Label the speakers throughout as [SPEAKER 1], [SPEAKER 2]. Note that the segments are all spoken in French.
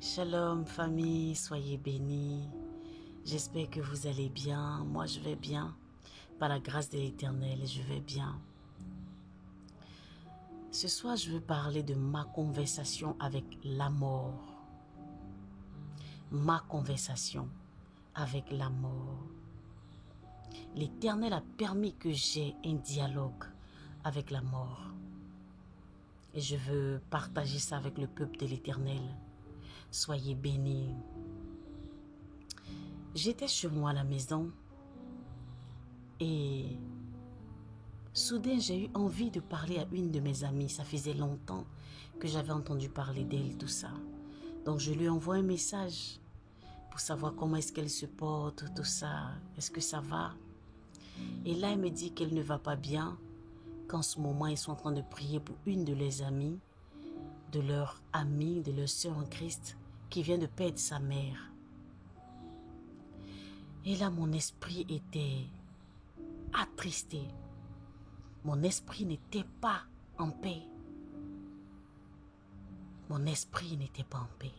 [SPEAKER 1] Shalom famille, soyez bénis. J'espère que vous allez bien. Moi je vais bien. Par la grâce de l'Éternel, je vais bien. Ce soir, je veux parler de ma conversation avec la mort. Ma conversation avec la mort. L'Éternel a permis que j'aie un dialogue avec la mort. Et je veux partager ça avec le peuple de l'Éternel. Soyez bénis. J'étais chez moi à la maison et soudain j'ai eu envie de parler à une de mes amies. Ça faisait longtemps que j'avais entendu parler d'elle, tout ça. Donc je lui envoie un message pour savoir comment est-ce qu'elle se porte, tout ça. Est-ce que ça va? Et là elle me dit qu'elle ne va pas bien, qu'en ce moment ils sont en train de prier pour une de leurs amies, de leur amie, de leur sœur en Christ qui vient de perdre sa mère. Et là mon esprit était attristé. Mon esprit n'était pas en paix. Mon esprit n'était pas en paix.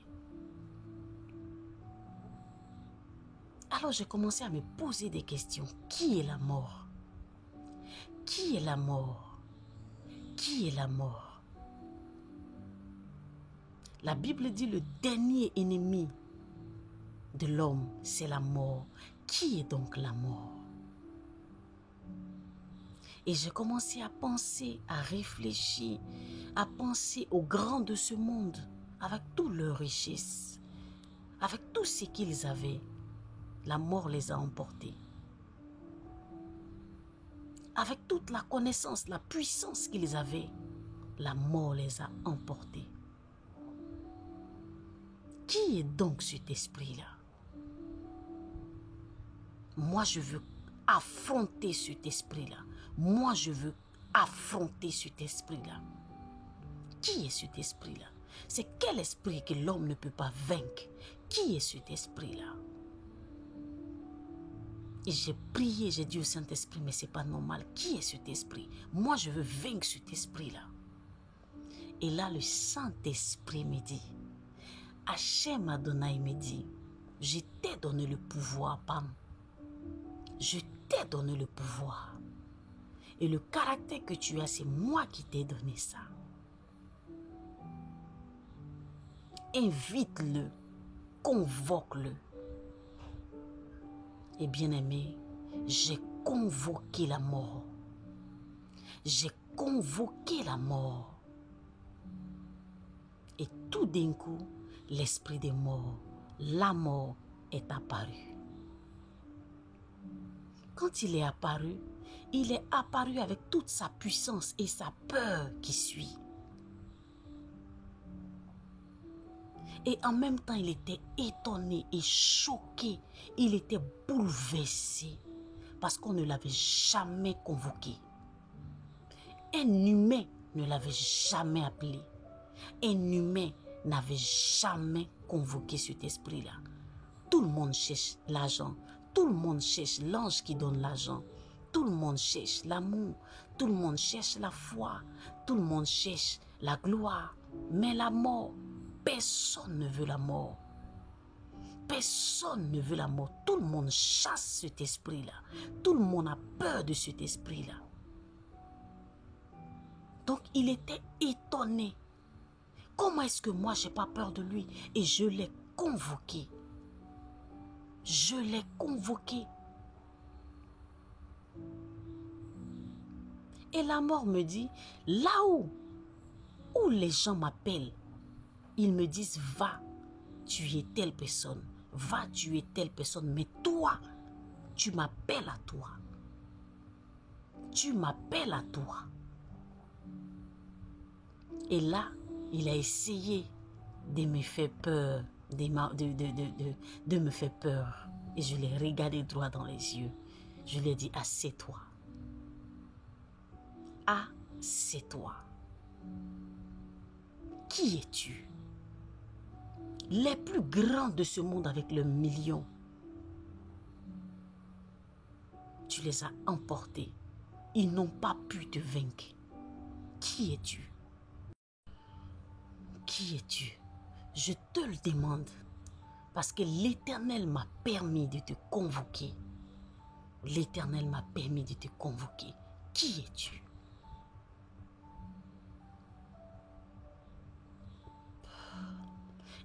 [SPEAKER 1] Alors j'ai commencé à me poser des questions. Qui est la mort? Qui est la mort? Qui est la mort? La Bible dit le dernier ennemi de l'homme, c'est la mort. Qui est donc la mort? Et j'ai commencé à penser, à réfléchir, à penser aux grands de ce monde, avec toutes leurs richesses, avec tout ce qu'ils avaient. La mort les a emportés. Avec toute la connaissance, la puissance qu'ils avaient, la mort les a emportés. Qui est donc cet esprit-là? Moi, je veux affronter cet esprit-là. Moi, je veux affronter cet esprit-là. Qui est cet esprit-là? C'est quel esprit que l'homme ne peut pas vaincre? Qui est cet esprit-là? Et j'ai prié, j'ai dit au Saint-Esprit, mais c'est pas normal. Qui est cet esprit? Moi, je veux vaincre cet esprit-là. Et là, le Saint-Esprit me dit, Hachem Adonai me dit, je t'ai donné le pouvoir, Pam. Je t'ai donné le pouvoir. Et le caractère que tu as, c'est moi qui t'ai donné ça. Invite-le, convoque-le. Et bien aimé, j'ai convoqué la mort. J'ai convoqué la mort. Et tout d'un coup, l'esprit des morts, la mort est apparu. Quand il est apparu avec toute sa puissance et sa peur qui suit. Et en même temps, il était étonné et choqué. Il était bouleversé parce qu'on ne l'avait jamais convoqué. Un humain ne l'avait jamais appelé. Un humain n'avait jamais convoqué cet esprit-là. Tout le monde cherche l'argent. Tout le monde cherche l'ange qui donne l'argent. Tout le monde cherche l'amour. Tout le monde cherche la foi. Tout le monde cherche la gloire. Mais la mort, personne ne veut la mort. Personne ne veut la mort. Tout le monde chasse cet esprit-là. Tout le monde a peur de cet esprit-là. Donc il était étonné. Comment est-ce que moi, je n'ai pas peur de lui? Et je l'ai convoqué. Je l'ai convoqué. Et la mort me dit, là où les gens m'appellent, ils me disent, va, tu es telle personne. Va, tu es telle personne. Mais toi, tu m'appelles à toi. Tu m'appelles à toi. Et là, il a essayé de me faire peur, de me faire peur. Et je l'ai regardé droit dans les yeux. Je lui ai dit, assieds-toi. Assieds-toi. Qui es-tu? Les plus grands de ce monde avec le million, tu les as emportés. Ils n'ont pas pu te vaincre. Qui es-tu? Qui es-tu? Je te le demande parce que l'Éternel m'a permis de te convoquer. L'Éternel m'a permis de te convoquer. Qui es-tu?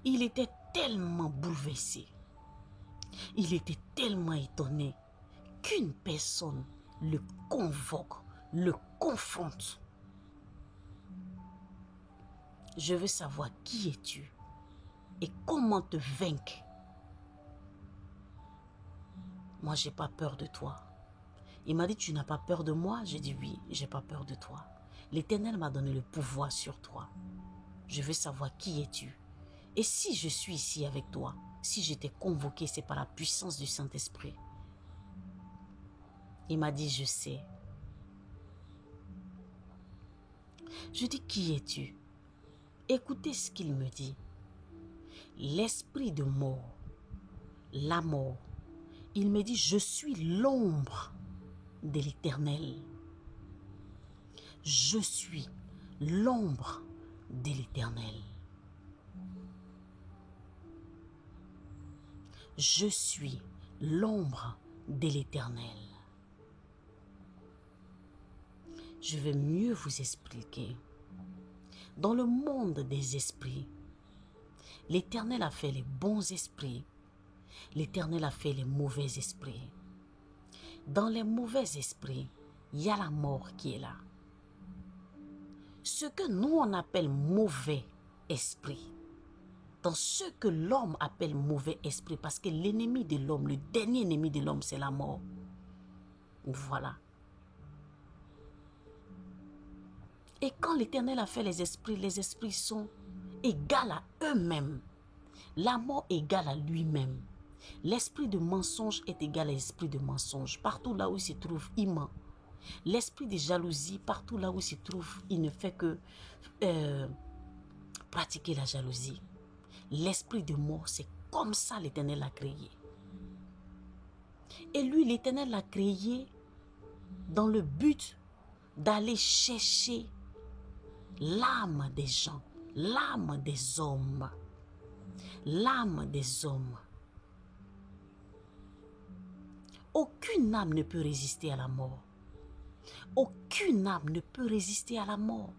[SPEAKER 1] Il était tellement bouleversé. Il était tellement étonné qu'une personne le convoque, le confronte. Je veux savoir qui es-tu et comment te vaincre. Moi, j'ai pas peur de toi. Il m'a dit, tu n'as pas peur de moi? J'ai dit, oui, j'ai pas peur de toi. L'Éternel m'a donné le pouvoir sur toi. Je veux savoir qui es-tu. Et si je suis ici avec toi, si je t'ai convoqué, c'est par la puissance du Saint-Esprit. Il m'a dit, je sais. Je dis, qui es-tu? Écoutez ce qu'il me dit. L'esprit de mort, la mort. Il me dit, je suis l'ombre de l'Éternel. Je suis l'ombre de l'Éternel. Je suis l'ombre de l'Éternel. Je vais mieux vous expliquer. Dans le monde des esprits, l'Éternel a fait les bons esprits. L'Éternel a fait les mauvais esprits. Dans les mauvais esprits, il y a la mort qui est là. Ce que nous on appelle mauvais esprit, dans ce que l'homme appelle mauvais esprit, parce que l'ennemi de l'homme, le dernier ennemi de l'homme, c'est la mort. Voilà. Et quand l'Éternel a fait les esprits sont égaux à eux-mêmes. La mort est égale à lui-même. L'esprit de mensonge est égal à l'esprit de mensonge. Partout là où il se trouve, il ment. L'esprit de jalousie, partout là où il se trouve, il ne fait que pratiquer la jalousie. L'esprit de mort, c'est comme ça l'Éternel l'a créé. Et lui, l'Éternel l'a créé dans le but d'aller chercher l'âme des gens, l'âme des hommes, l'âme des hommes. Aucune âme ne peut résister à la mort. Aucune âme ne peut résister à la mort.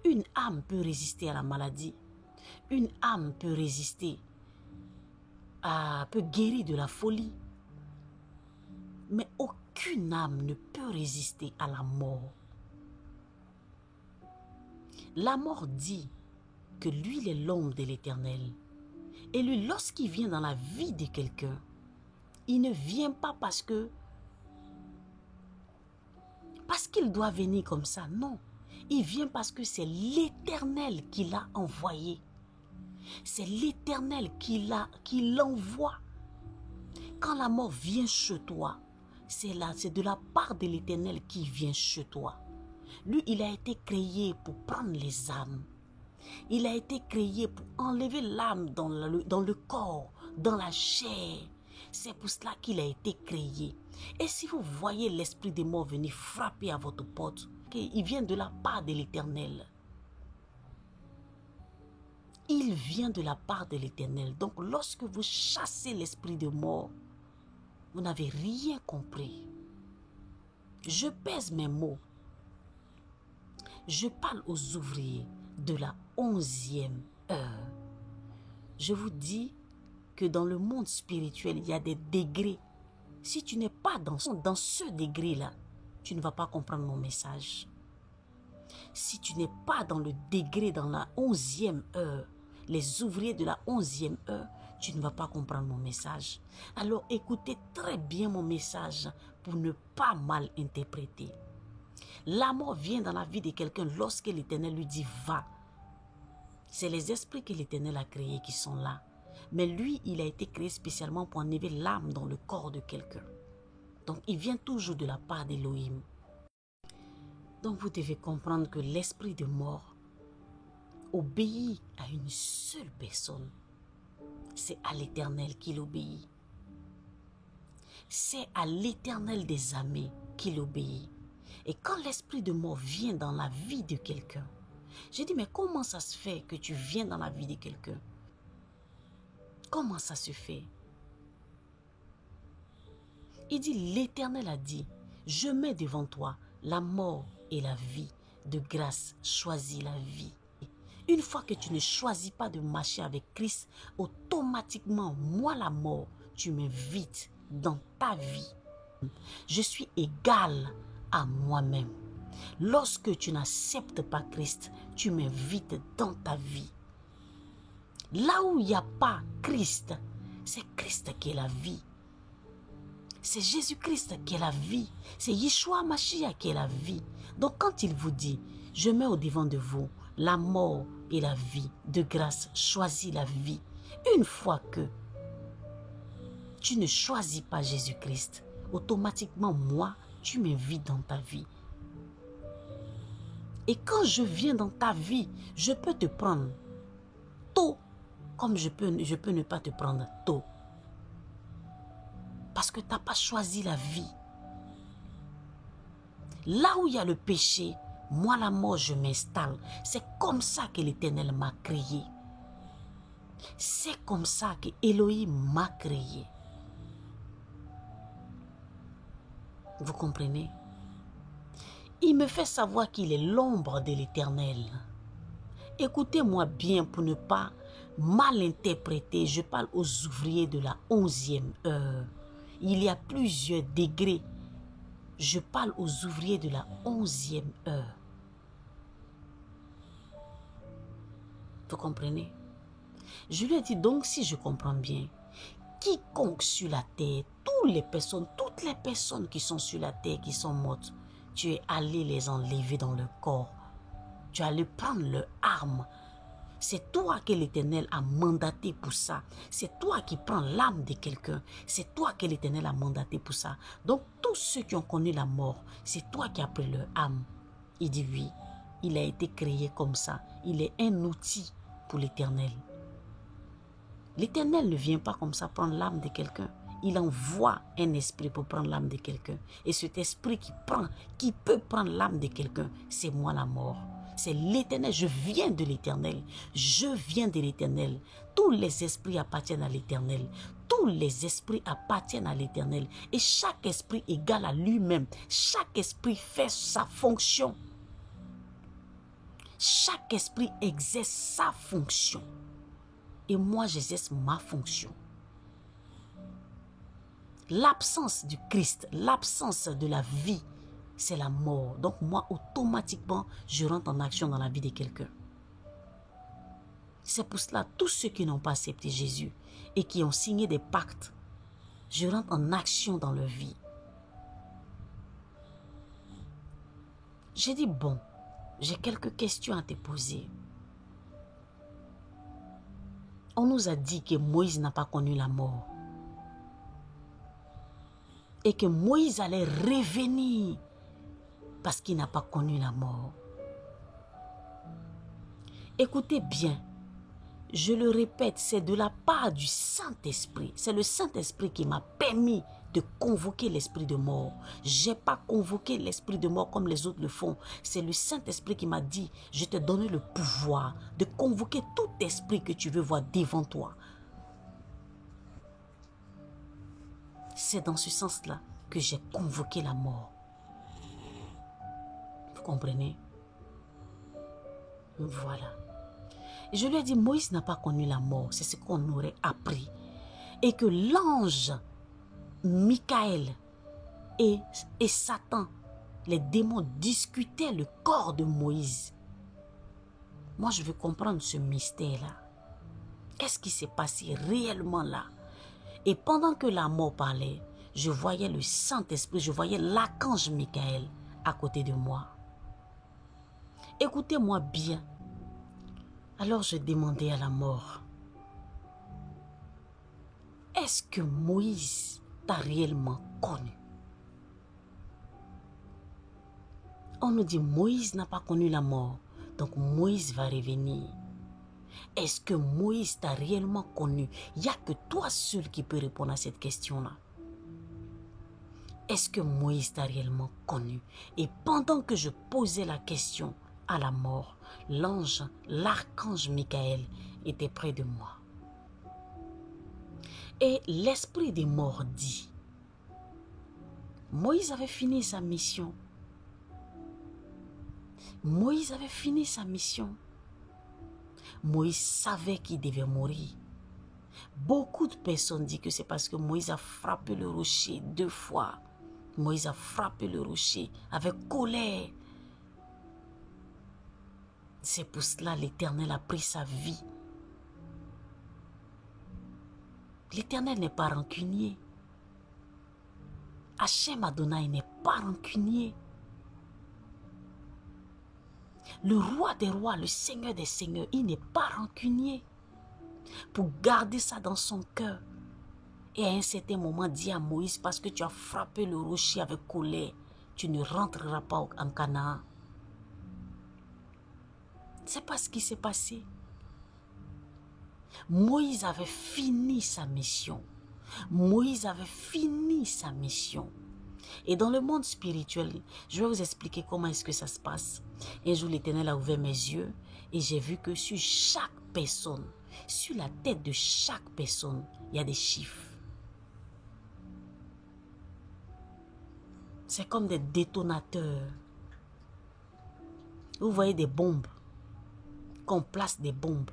[SPEAKER 1] Une âme peut résister à la maladie. Une âme peut résister peut guérir de la folie. Mais aucune âme ne peut résister à la mort. La mort dit que lui est l'homme de l'Éternel. Et lui, lorsqu'il vient dans la vie de quelqu'un, il ne vient pas parce qu'il doit venir comme ça. Non. Il vient parce que c'est l'Éternel qui l'a envoyé. C'est l'Éternel qui l'envoie. Quand la mort vient chez toi, c'est de la part de l'Éternel qui vient chez toi. Lui, il a été créé pour prendre les âmes. Il a été créé pour enlever l'âme dans le corps, dans la chair. C'est pour cela qu'il a été créé. Et si vous voyez l'esprit des morts venir frapper à votre porte, il vient de la part de l'Éternel. Il vient de la part de l'Éternel. Donc lorsque vous chassez l'esprit de mort, vous n'avez rien compris. Je pèse mes mots. Je parle aux ouvriers de la 11e heure. Je vous dis que dans le monde spirituel, il y a des degrés. Si tu n'es pas dans ce degré-là, tu ne vas pas comprendre mon message. Si tu n'es pas dans le degré, dans la 11e heure, les ouvriers de la 11e heure, tu ne vas pas comprendre mon message. Alors écoutez très bien mon message pour ne pas mal interpréter. La mort vient dans la vie de quelqu'un lorsque l'Éternel lui dit « va ». C'est les esprits que l'Éternel a créés qui sont là. Mais lui, il a été créé spécialement pour enlever l'âme dans le corps de quelqu'un. Donc, il vient toujours de la part d'Élohim. Donc, vous devez comprendre que l'esprit de mort obéit à une seule personne. C'est à l'Éternel qu'il obéit. C'est à l'Éternel des armées qu'il obéit. Et quand l'esprit de mort vient dans la vie de quelqu'un, j'ai dit, mais comment ça se fait que tu viens dans la vie de quelqu'un? Comment ça se fait? Il dit, l'Éternel a dit, je mets devant toi la mort et la vie. De grâce, choisis la vie. Une fois que tu ne choisis pas de marcher avec Christ, automatiquement, moi la mort, tu m'invites dans ta vie. Je suis égal à moi-même. Lorsque tu n'acceptes pas Christ, tu m'invites dans ta vie. Là où il n'y a pas Christ, c'est Christ qui est la vie. C'est Jésus-Christ qui est la vie. C'est Yeshua Mashiach qui est la vie. Donc quand il vous dit, je mets au devant de vous la mort et la vie, de grâce, choisis la vie. Une fois que tu ne choisis pas Jésus-Christ, automatiquement, moi, tu m'invites dans ta vie. Et quand je viens dans ta vie, je peux te prendre tôt, comme je peux ne pas te prendre tôt. Parce que tu n'as pas choisi la vie. Là où il y a le péché, moi la mort, je m'installe. C'est comme ça que l'Éternel m'a créé. C'est comme ça que Elohim m'a créé. Vous comprenez? Il me fait savoir qu'il est l'ombre de l'Éternel. Écoutez-moi bien pour ne pas mal interpréter. Je parle aux ouvriers de la 11e heure. Il y a plusieurs degrés. Je parle aux ouvriers de la 11e heure. Vous comprenez? Je lui ai dit donc, si je comprends bien, quiconque sur la terre, toutes les personnes qui sont sur la terre, qui sont mortes, tu es allé les enlever dans le corps. Tu es allé prendre leurs armes. C'est toi que l'Éternel a mandaté pour ça. C'est toi qui prends l'âme de quelqu'un. C'est toi que l'Éternel a mandaté pour ça. Donc, tous ceux qui ont connu la mort, c'est toi qui as pris leur âme. Il dit oui, il a été créé comme ça. Il est un outil pour l'Éternel. L'Éternel ne vient pas comme ça prendre l'âme de quelqu'un. Il envoie un esprit pour prendre l'âme de quelqu'un. Et cet esprit qui peut prendre l'âme de quelqu'un, c'est moi la mort. C'est l'Éternel. Je viens de l'Éternel. Je viens de l'Éternel. Tous les esprits appartiennent à l'Éternel. Tous les esprits appartiennent à l'Éternel. Et chaque esprit égale à lui-même. Chaque esprit fait sa fonction. Chaque esprit exerce sa fonction. Et moi, j'exerce ma fonction. L'absence du Christ, l'absence de la vie, c'est la mort. Donc moi, automatiquement, je rentre en action dans la vie de quelqu'un. C'est pour cela, tous ceux qui n'ont pas accepté Jésus et qui ont signé des pactes, je rentre en action dans leur vie. J'ai dit, bon, j'ai quelques questions à te poser. On nous a dit que Moïse n'a pas connu la mort. Et que Moïse allait revenir parce qu'il n'a pas connu la mort. Écoutez bien, je le répète, c'est de la part du Saint-Esprit. C'est le Saint-Esprit qui m'a permis de convoquer l'esprit de mort. Je n'ai pas convoqué l'esprit de mort comme les autres le font. C'est le Saint-Esprit qui m'a dit, je t'ai donné le pouvoir de convoquer tout esprit que tu veux voir devant toi. C'est dans ce sens-là que j'ai convoqué la mort. Vous comprenez? Voilà. Et je lui ai dit, Moïse n'a pas connu la mort. C'est ce qu'on aurait appris. Et que l'ange Michael et Satan, les démons, discutaient le corps de Moïse. Moi, je veux comprendre ce mystère-là. Qu'est-ce qui s'est passé réellement là? Et pendant que la mort parlait, je voyais le Saint-Esprit, je voyais l'archange Michael à côté de moi. Écoutez-moi bien. Alors je demandais à la mort, est-ce que Moïse t'a réellement connu? On nous dit Moïse n'a pas connu la mort, donc Moïse va revenir. Est-ce que Moïse t'a réellement connu? Il n'y a que toi seul qui peux répondre à cette question-là. Est-ce que Moïse t'a réellement connu? Et pendant que je posais la question à la mort, l'ange, l'archange Michael était près de moi. Et l'esprit des morts dit, Moïse avait fini sa mission. Moïse avait fini sa mission. Moïse savait qu'il devait mourir. Beaucoup de personnes disent que c'est parce que Moïse a frappé le rocher 2 fois. Moïse a frappé le rocher avec colère. C'est pour cela que l'Éternel a pris sa vie. L'Éternel n'est pas rancunier. Hachem Adonai n'est pas rancunier. Le roi des rois, le seigneur des seigneurs, il n'est pas rancunier. Pour garder ça dans son cœur. Et à un certain moment, dit à Moïse, parce que tu as frappé le rocher avec colère, tu ne rentreras pas en Canaan. C'est pas ce qui s'est passé. Moïse avait fini sa mission. Moïse avait fini sa mission. Et dans le monde spirituel, je vais vous expliquer comment est-ce que ça se passe. Un jour, l'Éternel a ouvert mes yeux et j'ai vu que sur chaque personne, sur la tête de chaque personne, il y a des chiffres. C'est comme des détonateurs. Vous voyez des bombes, qu'on place des bombes.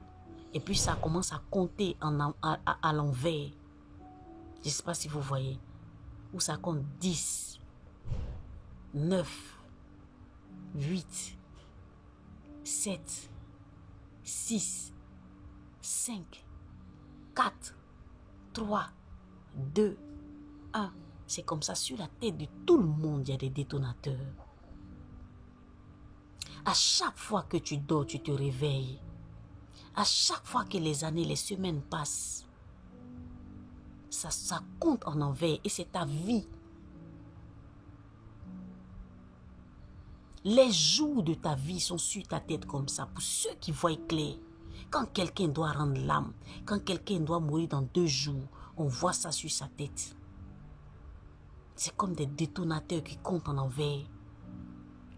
[SPEAKER 1] Et puis ça commence à compter à l'envers. Je ne sais pas si vous voyez. Où ça compte 10, 9, 8, 7, 6, 5, 4, 3, 2, 1. C'est comme ça, sur la tête de tout le monde, il y a des détonateurs. À chaque fois que tu dors, tu te réveilles. À chaque fois que les années, les semaines passent, ça compte en envers et c'est ta vie. Les jours de ta vie sont sur ta tête comme ça. Pour ceux qui voient clair, quand quelqu'un doit rendre l'âme, quand quelqu'un doit mourir dans 2 jours, on voit ça sur sa tête. C'est comme des détonateurs qui comptent en envers.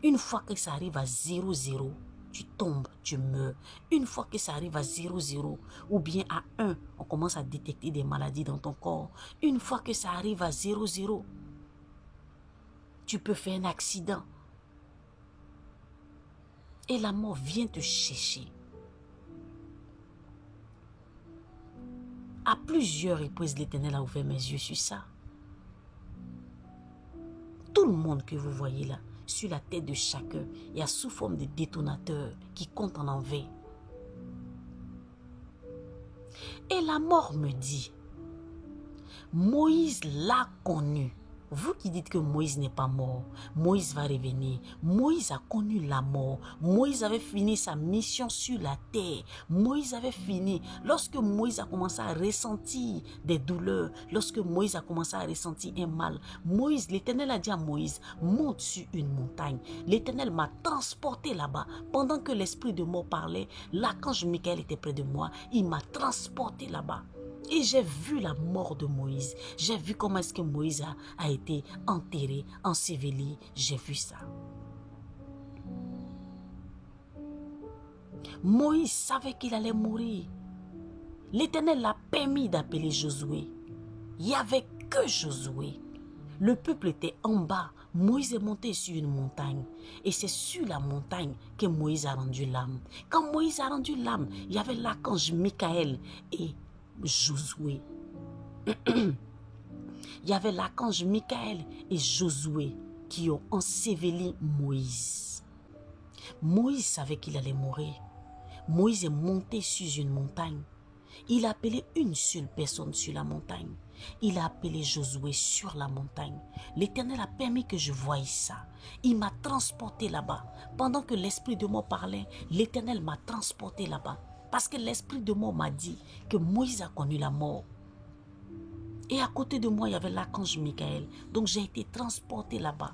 [SPEAKER 1] Une fois que ça arrive à 0,0, tu tombes, tu meurs. Une fois que ça arrive à 0,0 ou bien à 1, on commence à détecter des maladies dans ton corps. Une fois que ça arrive à 0,0, tu peux faire un accident. Et la mort vient te chercher. À plusieurs reprises, l'Éternel a ouvert mes yeux sur ça. Tout le monde que vous voyez là, sur la tête de chacun, il y a sous forme de détonateurs qui comptent en envers. Et la mort me dit, Moïse l'a connu. Vous qui dites que Moïse n'est pas mort, Moïse va revenir. Moïse a connu la mort. Moïse avait fini sa mission sur la terre. Moïse avait fini. Lorsque Moïse a commencé à ressentir des douleurs, lorsque Moïse a commencé à ressentir un mal, Moïse, l'Éternel a dit à Moïse, monte sur une montagne. L'Éternel m'a transporté là-bas. Pendant que l'esprit de mort parlait, l'archange Michael était près de moi. Il m'a transporté là-bas. Et j'ai vu la mort de Moïse. J'ai vu comment est-ce que Moïse a été enterré, enseveli. J'ai vu ça. Moïse savait qu'il allait mourir. L'Éternel l'a permis d'appeler Josué. Il n'y avait que Josué. Le peuple était en bas. Moïse est monté sur une montagne. Et c'est sur la montagne que Moïse a rendu l'âme. Quand Moïse a rendu l'âme, il y avait l'archange Michael et Josué. Il y avait l'archange Michael et Josué qui ont enseveli Moïse. Moïse savait qu'il allait mourir. Moïse est monté sur une montagne. Il a appelé une seule personne sur la montagne. Il a appelé Josué sur la montagne. L'Éternel a permis que je voie ça. Il m'a transporté là-bas. Pendant que l'esprit de mort parlait, l'Éternel m'a transporté là-bas. Parce que l'esprit de mort m'a dit que Moïse a connu la mort. Et à côté de moi, il y avait l'archange Michael. Donc j'ai été transporté là-bas.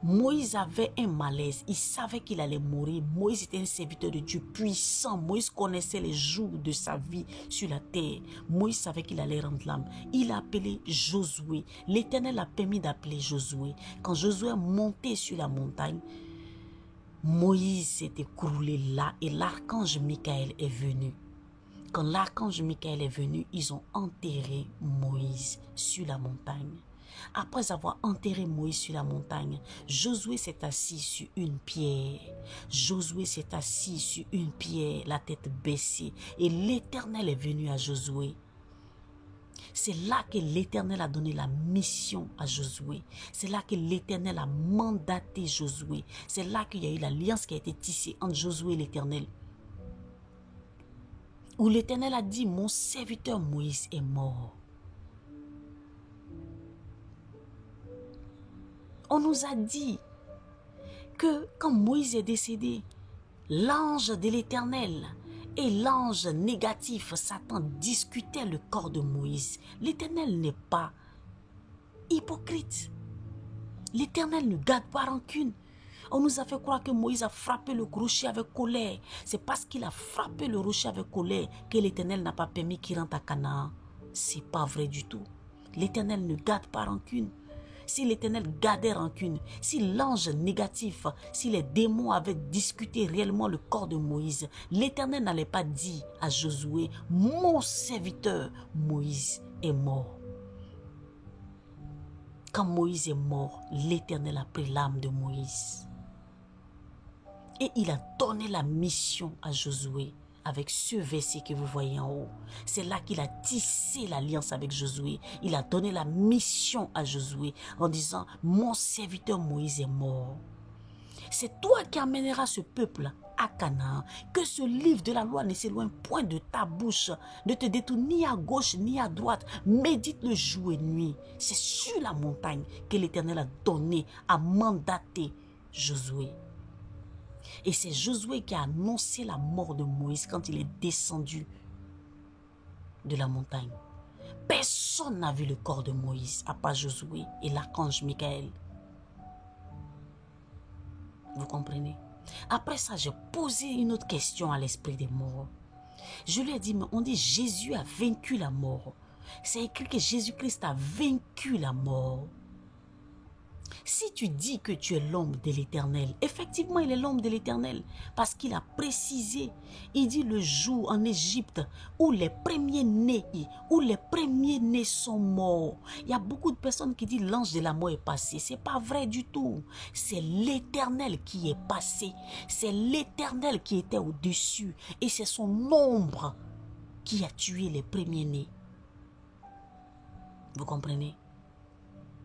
[SPEAKER 1] Moïse avait un malaise. Il savait qu'il allait mourir. Moïse était un serviteur de Dieu puissant. Moïse connaissait les jours de sa vie sur la terre. Moïse savait qu'il allait rendre l'âme. Il a appelé Josué. L'Éternel a permis d'appeler Josué. Quand Josué est monté sur la montagne, Moïse s'est écroulé là et l'archange Michael est venu. Quand l'archange Michael est venu, ils ont enterré Moïse sur la montagne. Après avoir enterré Moïse sur la montagne, Josué s'est assis sur une pierre. Josué s'est assis sur une pierre, la tête baissée. Et l'Éternel est venu à Josué. C'est là que l'Éternel a donné la mission à Josué. C'est là que l'Éternel a mandaté Josué. C'est là qu'il y a eu l'alliance qui a été tissée entre Josué et l'Éternel. Où l'Éternel a dit, mon serviteur Moïse est mort. On nous a dit que quand Moïse est décédé, l'ange de l'Éternel et l'ange négatif, Satan, discutaient le corps de Moïse. L'Éternel n'est pas hypocrite. L'Éternel ne garde pas rancune. On nous a fait croire que Moïse a frappé le rocher avec colère. C'est parce qu'il a frappé le rocher avec colère que l'Éternel n'a pas permis qu'il rentre à Canaan. C'est pas vrai du tout. L'Éternel ne garde pas rancune. Si l'Éternel gardait rancune, si l'ange négatif, si les démons avaient discuté réellement le corps de Moïse, l'Éternel n'allait pas dire à Josué, mon serviteur Moïse est mort. Quand Moïse est mort, l'Éternel a pris l'âme de Moïse. Et il a donné la mission à Josué avec ce verset que vous voyez en haut. C'est là qu'il a tissé l'alliance avec Josué. Il a donné la mission à Josué en disant, mon serviteur Moïse est mort. C'est toi qui amèneras ce peuple à Canaan. Que ce livre de la loi ne s'éloigne point de ta bouche. Ne te détourne ni à gauche ni à droite. Médite le jour et nuit. C'est sur la montagne que l'Éternel a donné, a mandaté Josué. Et c'est Josué qui a annoncé la mort de Moïse quand il est descendu de la montagne. Personne n'a vu le corps de Moïse à part Josué et l'archange Michael. Vous comprenez? Après ça, j'ai posé une autre question à l'esprit des morts. Je lui ai dit, mais on dit Jésus a vaincu la mort. C'est écrit que Jésus-Christ a vaincu la mort. Si tu dis que tu es l'homme de l'Éternel, effectivement il est l'homme de l'Éternel parce qu'il a précisé, il dit le jour en Égypte où les premiers-nés sont morts. Il y a beaucoup de personnes qui disent l'ange de la mort est passé. Ce n'est pas vrai du tout. C'est l'Éternel qui est passé. C'est l'Éternel qui était au-dessus et c'est son ombre qui a tué les premiers-nés. Vous comprenez?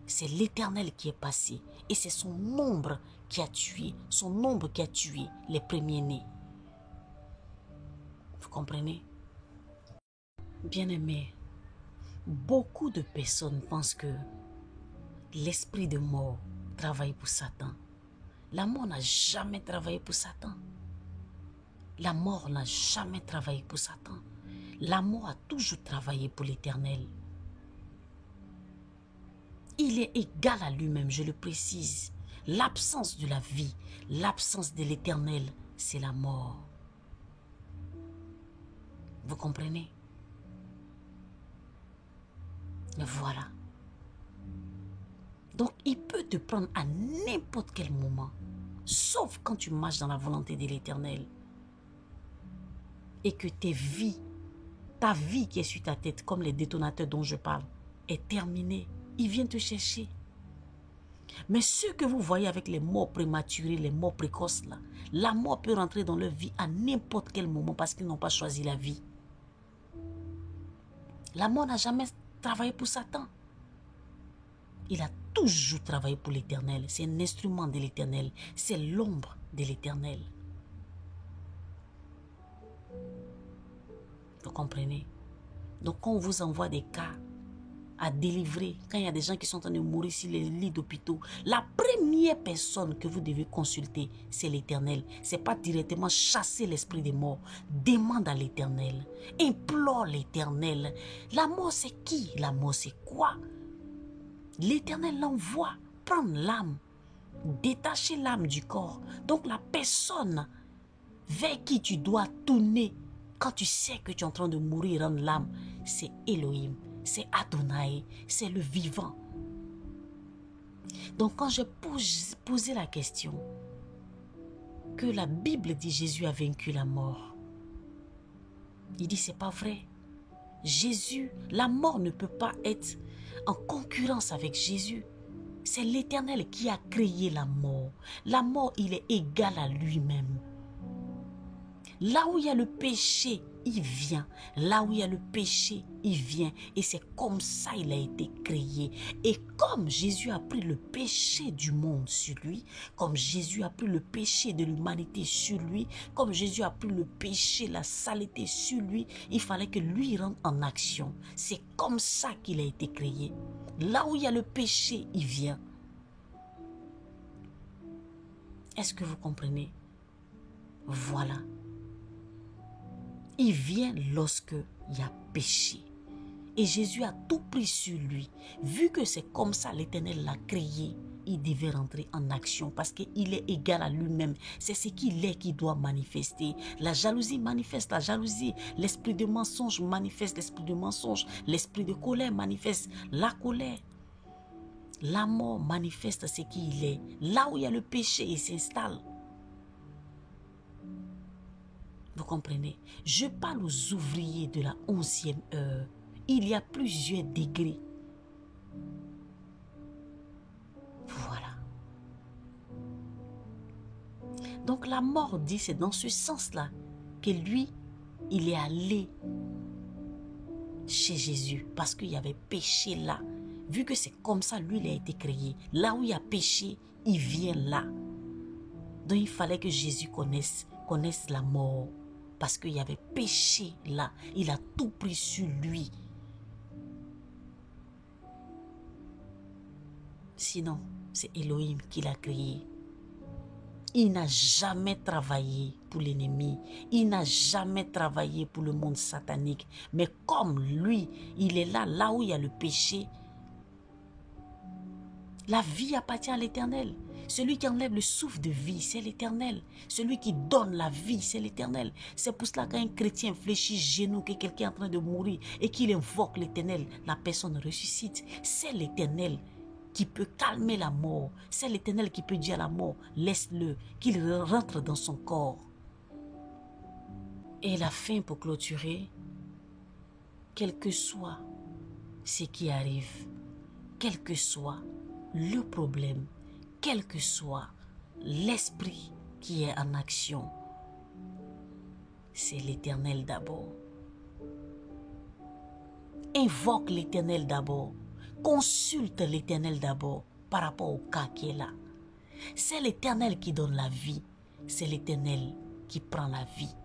[SPEAKER 1] C'est l'Éternel qui est passé. Et c'est son ombre qui a tué. Son ombre qui a tué les premiers-nés. Vous comprenez? Bien-aimés, beaucoup de personnes pensent que l'esprit de mort travaille pour Satan. La mort n'a jamais travaillé pour Satan. La mort n'a jamais travaillé pour Satan. La mort a toujours travaillé pour l'Éternel. Il est égal à lui-même, je le précise. L'absence de la vie, l'absence de l'Éternel, c'est la mort. Vous comprenez? Voilà. Donc, il peut te prendre à n'importe quel moment, sauf quand tu marches dans la volonté de l'Éternel. Et que ta vie qui est sur ta tête, comme les détonateurs dont je parle, est terminée. Il vient te chercher. Mais ceux que vous voyez avec les morts prématurés, les morts précoces, là, la mort peut rentrer dans leur vie à n'importe quel moment parce qu'ils n'ont pas choisi la vie. La mort n'a jamais travaillé pour Satan. Il a toujours travaillé pour l'Éternel. C'est un instrument de l'Éternel. C'est l'ombre de l'Éternel. Vous comprenez? Donc quand on vous envoie des cas à délivrer, quand il y a des gens qui sont en train de mourir sur les lits d'hôpitaux, la première personne que vous devez consulter, c'est l'Éternel. Ce n'est pas directement chasser l'esprit des morts. Demande à l'Éternel. Implore l'Éternel. La mort, c'est qui? La mort, c'est quoi? L'Éternel l'envoie prendre l'âme, détacher l'âme du corps. Donc la personne vers qui tu dois tourner quand tu sais que tu es en train de mourir, rendre l'âme, c'est Elohim. C'est Adonai, c'est le vivant. Donc quand j'ai posé la question que la Bible dit Jésus a vaincu la mort, Il dit, c'est pas vrai. Jésus, la mort ne peut pas être en concurrence avec Jésus. C'est l'Éternel qui a créé la mort. La mort, il est égal à lui-même. Là où il y a le péché, il vient. Là où il y a le péché, il vient. Et c'est comme ça il a été créé. Et comme Jésus a pris le péché du monde sur lui, comme Jésus a pris le péché de l'humanité sur lui, comme Jésus a pris le péché, la saleté sur lui, il fallait que lui rentre en action. C'est comme ça qu'il a été créé. Là où il y a le péché, il vient. Est-ce que vous comprenez? Voilà. Il vient lorsque il y a péché. Et Jésus a tout pris sur lui. Vu que c'est comme ça l'Éternel l'a créé, il devait rentrer en action parce qu'il est égal à lui-même. C'est ce qu'il est qui doit manifester. La jalousie manifeste la jalousie. L'esprit de mensonge manifeste l'esprit de mensonge. L'esprit de colère manifeste la colère. La mort manifeste ce qu'il est. Là où il y a le péché, il s'installe. Vous comprenez? Je parle aux ouvriers de la 11e heure. Il y a plusieurs degrés. Voilà. Donc la mort dit, c'est dans ce sens-là que lui, il est allé chez Jésus parce qu'il y avait péché là. Vu que c'est comme ça, lui, il a été créé. Là où il y a péché, il vient là. Donc il fallait que Jésus connaisse la mort. Parce qu'il y avait péché là. Il a tout pris sur lui. Sinon, c'est Elohim qui l'a créé. Il n'a jamais travaillé pour l'ennemi. Il n'a jamais travaillé pour le monde satanique. Mais comme lui, il est là, là où il y a le péché, la vie appartient à l'Éternel. Celui qui enlève le souffle de vie, c'est l'Éternel. Celui qui donne la vie, c'est l'Éternel. C'est pour cela qu'un chrétien fléchit genoux, que quelqu'un est en train de mourir et qu'il invoque l'Éternel, la personne ressuscite. C'est l'Éternel qui peut calmer la mort. C'est l'Éternel qui peut dire à la mort, laisse-le, qu'il rentre dans son corps. Et la fin pour clôturer, quel que soit ce qui arrive, quel que soit le problème, quel que soit l'esprit qui est en action, c'est l'Éternel d'abord. Invoque l'Éternel d'abord. Consulte l'Éternel d'abord par rapport au cas qui est là. C'est l'Éternel qui donne la vie. C'est l'Éternel qui prend la vie.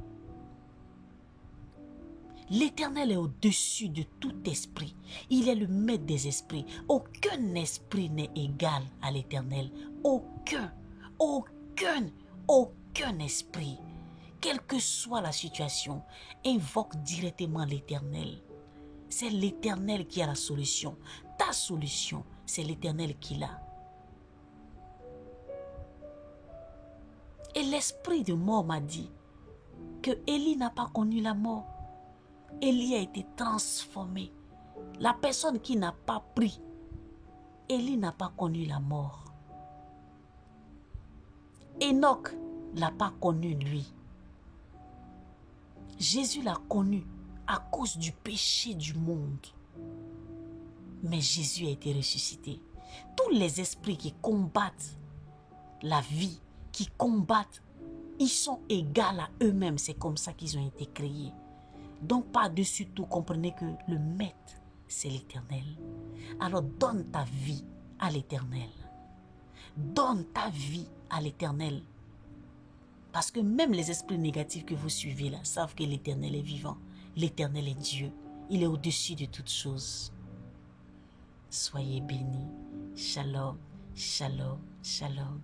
[SPEAKER 1] L'Éternel est au-dessus de tout esprit. Il est le maître des esprits. Aucun esprit n'est égal à l'Éternel. Aucun esprit. Quelle que soit la situation, invoque directement l'Éternel. C'est l'Éternel qui a la solution. Ta solution, c'est l'Éternel qui l'a. Et l'esprit de mort m'a dit que Élie n'a pas connu la mort. Élie a été transformé. La personne qui n'a pas pris, Élie n'a pas connu la mort. Enoch l'a pas connu lui. Jésus l'a connu à cause du péché du monde. Mais Jésus a été ressuscité. Tous les esprits qui combattent la vie, qui combattent, ils sont égaux à eux-mêmes. C'est comme ça qu'ils ont été créés. Donc par-dessus tout, comprenez que le maître, c'est l'Éternel. Alors donne ta vie à l'Éternel. Donne ta vie à l'Éternel. Parce que même les esprits négatifs que vous suivez là savent que l'Éternel est vivant. L'Éternel est Dieu. Il est au-dessus de toutes choses. Soyez bénis. Shalom, shalom, shalom.